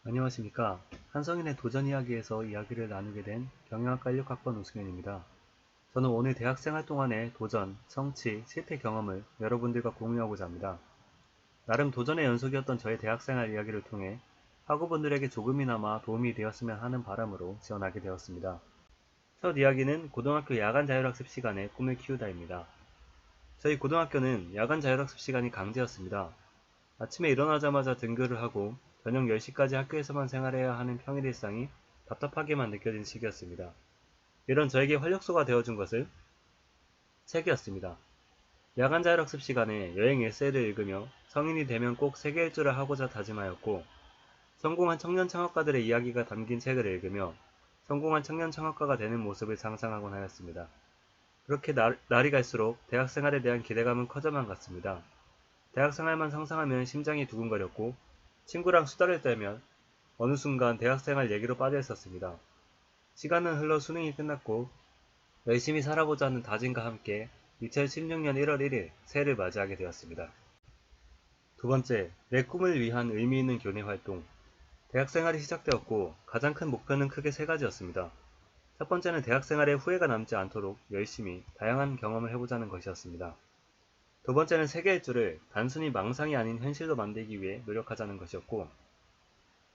안녕하십니까. 한성인의 도전 이야기에서 이야기를 나누게 된 경영학과 16학번 우승현입니다. 저는 오늘 대학생활 동안의 도전, 성취, 실패 경험을 여러분들과 공유하고자 합니다. 나름 도전의 연속이었던 저의 대학생활 이야기를 통해 학우분들에게 조금이나마 도움이 되었으면 하는 바람으로 지원하게 되었습니다. 첫 이야기는 고등학교 야간 자율학습 시간에 꿈을 키우다입니다. 저희 고등학교는 야간 자율학습 시간이 강제였습니다. 아침에 일어나자마자 등교를 하고 저녁 10시까지 학교에서만 생활해야 하는 평일 일상이 답답하게만 느껴진 시기였습니다. 이런 저에게 활력소가 되어준 것을 책이었습니다. 야간 자율학습 시간에 여행 에세이를 읽으며 성인이 되면 꼭 세계 일주를 하고자 다짐하였고, 성공한 청년 창업가들의 이야기가 담긴 책을 읽으며 성공한 청년 창업가가 되는 모습을 상상하곤 하였습니다. 그렇게 날이 갈수록 대학생활에 대한 기대감은 커져만 갔습니다. 대학생활만 상상하면 심장이 두근거렸고 친구랑 수다를 떨면 어느 순간 대학생활 얘기로 빠져 있었습니다. 시간은 흘러 수능이 끝났고 열심히 살아보자는 다짐과 함께 2016년 1월 1일 새해를 맞이하게 되었습니다. 두 번째, 내 꿈을 위한 의미 있는 교내 활동. 대학생활이 시작되었고 가장 큰 목표는 크게 세 가지였습니다. 첫 번째는 대학생활에 후회가 남지 않도록 열심히 다양한 경험을 해보자는 것이었습니다. 두 번째는 세계 일주를 단순히 망상이 아닌 현실로 만들기 위해 노력하자는 것이었고,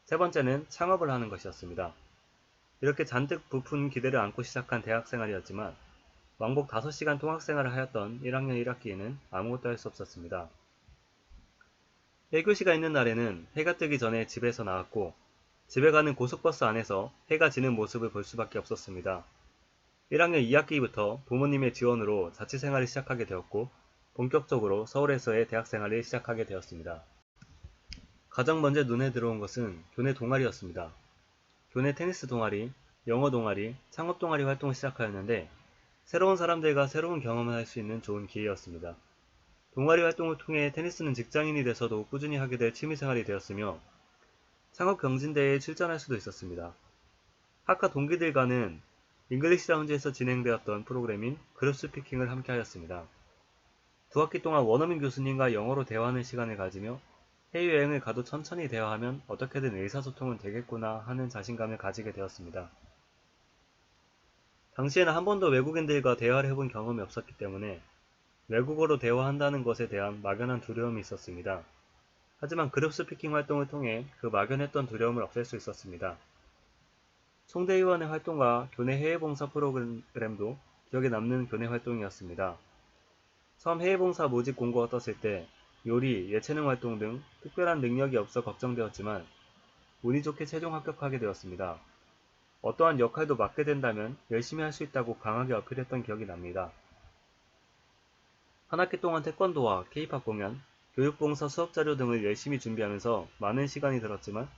세 번째는 창업을 하는 것이었습니다. 이렇게 잔뜩 부푼 기대를 안고 시작한 대학생활이었지만 왕복 5시간 통학생활을 하였던 1학년 1학기에는 아무것도 할 수 없었습니다. 1교시가 있는 날에는 해가 뜨기 전에 집에서 나왔고 집에 가는 고속버스 안에서 해가 지는 모습을 볼 수밖에 없었습니다. 1학년 2학기부터 부모님의 지원으로 자취생활을 시작하게 되었고 본격적으로 서울에서의 대학생활을 시작하게 되었습니다. 가장 먼저 눈에 들어온 것은 교내 동아리였습니다. 교내 테니스 동아리, 영어 동아리, 창업 동아리 활동을 시작하였는데 새로운 사람들과 새로운 경험을 할 수 있는 좋은 기회였습니다. 동아리 활동을 통해 테니스는 직장인이 돼서도 꾸준히 하게 될 취미생활이 되었으며 창업 경진대회에 출전할 수도 있었습니다. 학과 동기들과는 잉글리시 라운지에서 진행되었던 프로그램인 그룹 스피킹을 함께 하였습니다. 두 학기 동안 원어민 교수님과 영어로 대화하는 시간을 가지며 해외여행을 가도 천천히 대화하면 어떻게든 의사소통은 되겠구나 하는 자신감을 가지게 되었습니다. 당시에는 한 번도 외국인들과 대화를 해본 경험이 없었기 때문에 외국어로 대화한다는 것에 대한 막연한 두려움이 있었습니다. 하지만 그룹 스피킹 활동을 통해 그 막연했던 두려움을 없앨 수 있었습니다. 총대위원회 활동과 교내 해외봉사 프로그램도 기억에 남는 교내 활동이었습니다. 처음 해외봉사 모집 공고가 떴을 때 요리, 예체능 활동 등 특별한 능력이 없어 걱정되었지만 운이 좋게 최종 합격하게 되었습니다. 어떠한 역할도 맡게 된다면 열심히 할 수 있다고 강하게 어필했던 기억이 납니다. 한 학기 동안 태권도와 K-팝 공연, 교육봉사 수업자료 등을 열심히 준비하면서 많은 시간이 들었지만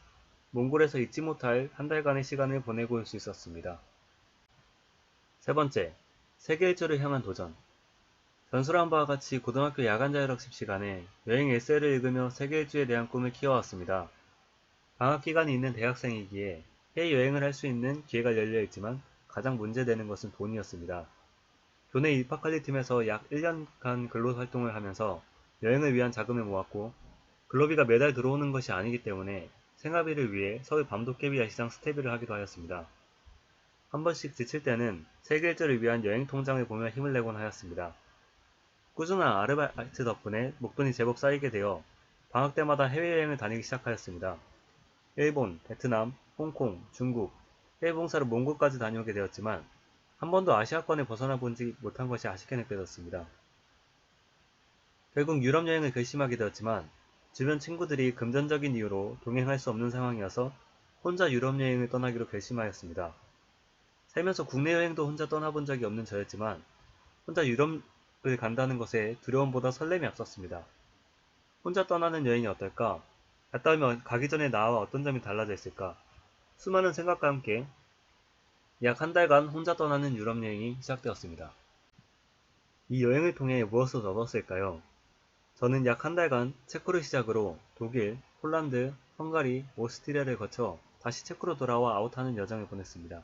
몽골에서 잊지 못할 한 달간의 시간을 보내고 올 수 있었습니다. 세 번째, 세계 일주를 향한 도전. 전설한 바와 같이 고등학교 야간 자율학습 시간에 여행 에세이를 읽으며 세계 일주에 대한 꿈을 키워왔습니다. 방학 기간이 있는 대학생이기에 해외여행을 할 수 있는 기회가 열려있지만 가장 문제되는 것은 돈이었습니다. 교내 입학관리팀에서 약 1년간 근로활동을 하면서 여행을 위한 자금을 모았고 근로비가 매달 들어오는 것이 아니기 때문에 생활비를 위해 서울 밤도깨비 야시장 스테이를 하기도 하였습니다. 한 번씩 지칠 때는 세계 일주를 위한 여행 통장을 보며 힘을 내곤 하였습니다. 꾸준한 아르바이트 덕분에 목돈이 제법 쌓이게 되어 방학 때마다 해외여행을 다니기 시작하였습니다. 일본, 베트남, 홍콩, 중국, 해외봉사로 몽골까지 다녀오게 되었지만 한 번도 아시아권을 벗어나 보지 못한 것이 아쉽게 느껴졌습니다. 결국 유럽 여행을 결심하게 되었지만 주변 친구들이 금전적인 이유로 동행할 수 없는 상황이어서 혼자 유럽 여행을 떠나기로 결심하였습니다. 살면서 국내 여행도 혼자 떠나본 적이 없는 저였지만 혼자 유럽을 간다는 것에 두려움보다 설렘이 앞섰습니다. 혼자 떠나는 여행이 어떨까? 갔다 오면 가기 전에 나와 어떤 점이 달라져 있을까? 수많은 생각과 함께 약 한 달간 혼자 떠나는 유럽 여행이 시작되었습니다. 이 여행을 통해 무엇을 얻었을까요? 저는 약 한 달간 체코를 시작으로 독일, 폴란드, 헝가리, 오스트리아를 거쳐 다시 체코로 돌아와 아웃하는 여정을 보냈습니다.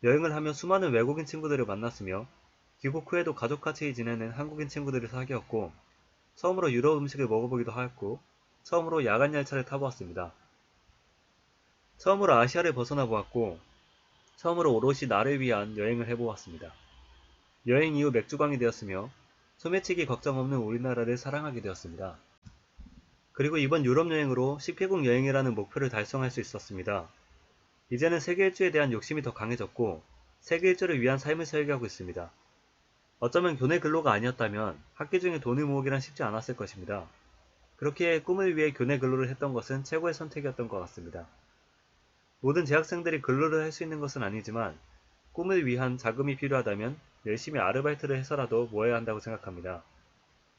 여행을 하며 수많은 외국인 친구들을 만났으며 귀국 후에도 가족같이 지내는 한국인 친구들을 사귀었고 처음으로 유럽 음식을 먹어보기도 하였고 처음으로 야간 열차를 타보았습니다. 처음으로 아시아를 벗어나 보았고 처음으로 오롯이 나를 위한 여행을 해보았습니다. 여행 이후 맥주광이 되었으며 소매치기 걱정 없는 우리나라를 사랑하게 되었습니다. 그리고 이번 유럽 여행으로 10개국 여행이라는 목표를 달성할 수 있었습니다. 이제는 세계 일주에 대한 욕심이 더 강해졌고 세계 일주를 위한 삶을 설계하고 있습니다. 어쩌면 교내 근로가 아니었다면 학기 중에 돈을 모으기란 쉽지 않았을 것입니다. 그렇기에 꿈을 위해 교내 근로를 했던 것은 최고의 선택이었던 것 같습니다. 모든 재학생들이 근로를 할 수 있는 것은 아니지만 꿈을 위한 자금이 필요하다면 열심히 아르바이트를 해서라도 모아야 한다고 생각합니다.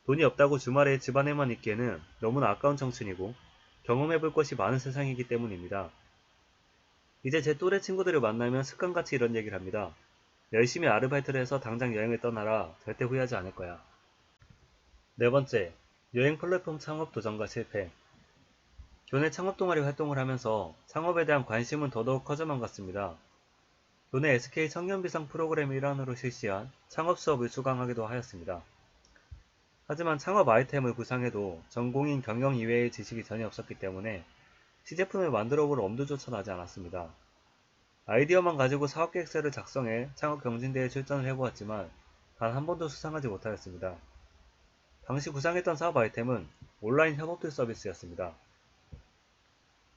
돈이 없다고 주말에 집안에만 있기에는 너무나 아까운 청춘이고 경험해볼 것이 많은 세상이기 때문입니다. 이제 제 또래 친구들을 만나면 습관같이 이런 얘기를 합니다. 열심히 아르바이트를 해서 당장 여행을 떠나라. 절대 후회하지 않을 거야. 네 번째, 여행 플랫폼 창업 도전과 실패. 교내 창업 동아리 활동을 하면서 창업에 대한 관심은 더더욱 커져만 갔습니다. 교내 SK 청년비상 프로그램 일환으로 실시한 창업 수업을 수강하기도 하였습니다. 하지만 창업 아이템을 구상해도 전공인 경영 이외의 지식이 전혀 없었기 때문에 시제품을 만들어볼 엄두조차 나지 않았습니다. 아이디어만 가지고 사업계획서를 작성해 창업 경진대회에 출전을 해보았지만 단 한 번도 수상하지 못하였습니다. 당시 구상했던 사업 아이템은 온라인 협업툴 서비스였습니다.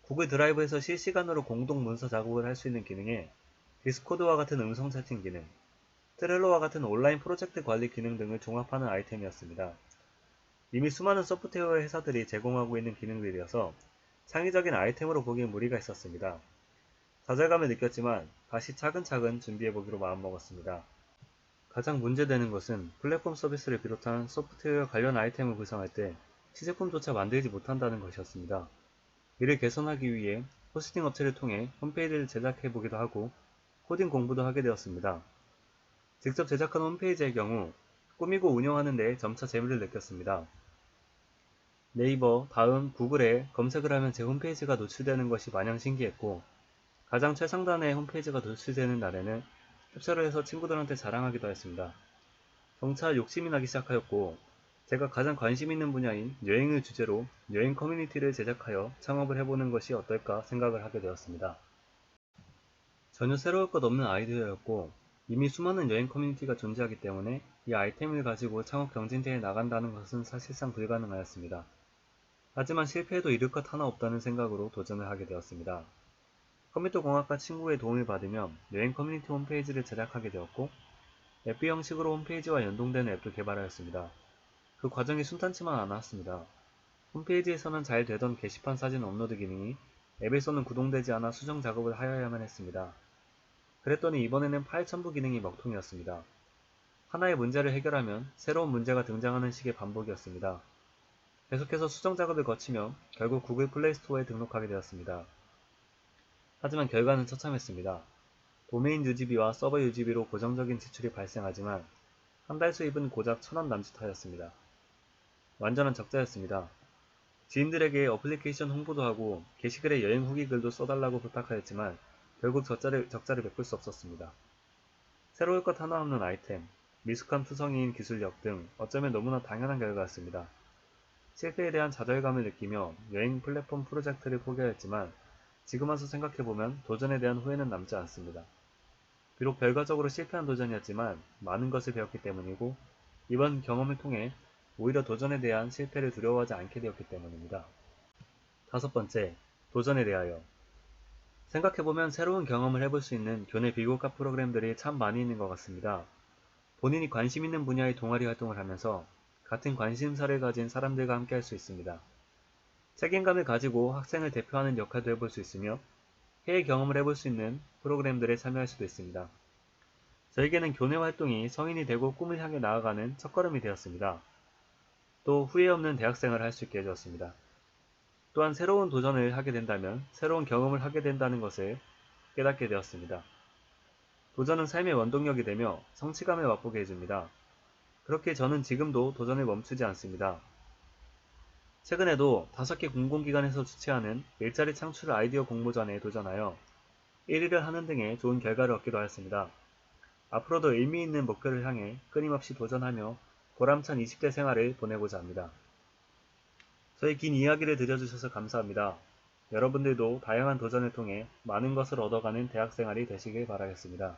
구글 드라이브에서 실시간으로 공동 문서 작업을 할 수 있는 기능에 디스코드와 같은 음성 채팅 기능, 트렐로와 같은 온라인 프로젝트 관리 기능 등을 종합하는 아이템이었습니다. 이미 수많은 소프트웨어 회사들이 제공하고 있는 기능들이어서 창의적인 아이템으로 보기엔 무리가 있었습니다. 좌절감을 느꼈지만 다시 차근차근 준비해보기로 마음먹었습니다. 가장 문제되는 것은 플랫폼 서비스를 비롯한 소프트웨어 관련 아이템을 구성할 때 시제품조차 만들지 못한다는 것이었습니다. 이를 개선하기 위해 호스팅 업체를 통해 홈페이지를 제작해보기도 하고 코딩 공부도 하게 되었습니다. 직접 제작한 홈페이지의 경우 꾸미고 운영하는 데 점차 재미를 느꼈습니다. 네이버, 다음, 구글에 검색을 하면 제 홈페이지가 노출되는 것이 마냥 신기했고 가장 최상단의 홈페이지가 노출되는 날에는 캡처를 해서 친구들한테 자랑하기도 했습니다. 점차 욕심이 나기 시작하였고 제가 가장 관심 있는 분야인 여행을 주제로 여행 커뮤니티를 제작하여 창업을 해보는 것이 어떨까 생각을 하게 되었습니다. 전혀 새로울 것 없는 아이디어였고 이미 수많은 여행 커뮤니티가 존재하기 때문에 이 아이템을 가지고 창업 경진대회에 나간다는 것은 사실상 불가능하였습니다. 하지만 실패해도 잃을 것 하나 없다는 생각으로 도전을 하게 되었습니다. 컴퓨터공학과 친구의 도움을 받으며 여행 커뮤니티 홈페이지를 제작하게 되었고 앱비 형식으로 홈페이지와 연동되는 앱도 개발하였습니다. 그 과정이 순탄치만 않았습니다. 홈페이지에서는 잘 되던 게시판 사진 업로드 기능이 앱에서는 구동되지 않아 수정 작업을 하여야만 했습니다. 그랬더니 이번에는 파일 첨부 기능이 먹통이었습니다. 하나의 문제를 해결하면 새로운 문제가 등장하는 식의 반복이었습니다. 계속해서 수정 작업을 거치며 결국 구글 플레이 스토어에 등록하게 되었습니다. 하지만 결과는 처참했습니다. 도메인 유지비와 서버 유지비로 고정적인 지출이 발생하지만 한 달 수입은 고작 1,000원 남짓하였습니다. 완전한 적자였습니다. 지인들에게 어플리케이션 홍보도 하고 게시글에 여행 후기 글도 써달라고 부탁하였지만 결국 적자를 메꿀 수 없었습니다. 새로울 것 하나 없는 아이템, 미숙한 투성이인 기술력 등 어쩌면 너무나 당연한 결과였습니다. 실패에 대한 좌절감을 느끼며 여행 플랫폼 프로젝트를 포기하였지만 지금 와서 생각해보면 도전에 대한 후회는 남지 않습니다. 비록 결과적으로 실패한 도전이었지만 많은 것을 배웠기 때문이고 이번 경험을 통해 오히려 도전에 대한 실패를 두려워하지 않게 되었기 때문입니다. 다섯 번째, 도전에 대하여. 생각해보면 새로운 경험을 해볼 수 있는 교내 비교과 프로그램들이 참 많이 있는 것 같습니다. 본인이 관심 있는 분야의 동아리 활동을 하면서 같은 관심사를 가진 사람들과 함께 할 수 있습니다. 책임감을 가지고 학생을 대표하는 역할도 해볼 수 있으며 해외 경험을 해볼 수 있는 프로그램들에 참여할 수도 있습니다. 저에게는 교내 활동이 성인이 되고 꿈을 향해 나아가는 첫걸음이 되었습니다. 또 후회 없는 대학생활을 할 수 있게 해주었습니다. 또한 새로운 도전을 하게 된다면 새로운 경험을 하게 된다는 것을 깨닫게 되었습니다. 도전은 삶의 원동력이 되며 성취감을 맛보게 해줍니다. 그렇게 저는 지금도 도전을 멈추지 않습니다. 최근에도 5개 공공기관에서 주최하는 일자리 창출 아이디어 공모전에 도전하여 1위를 하는 등의 좋은 결과를 얻기도 하였습니다. 앞으로도 의미 있는 목표를 향해 끊임없이 도전하며 보람찬 20대 생활을 보내고자 합니다. 저희 긴 이야기를 들려주셔서 감사합니다. 여러분들도 다양한 도전을 통해 많은 것을 얻어가는 대학생활이 되시길 바라겠습니다.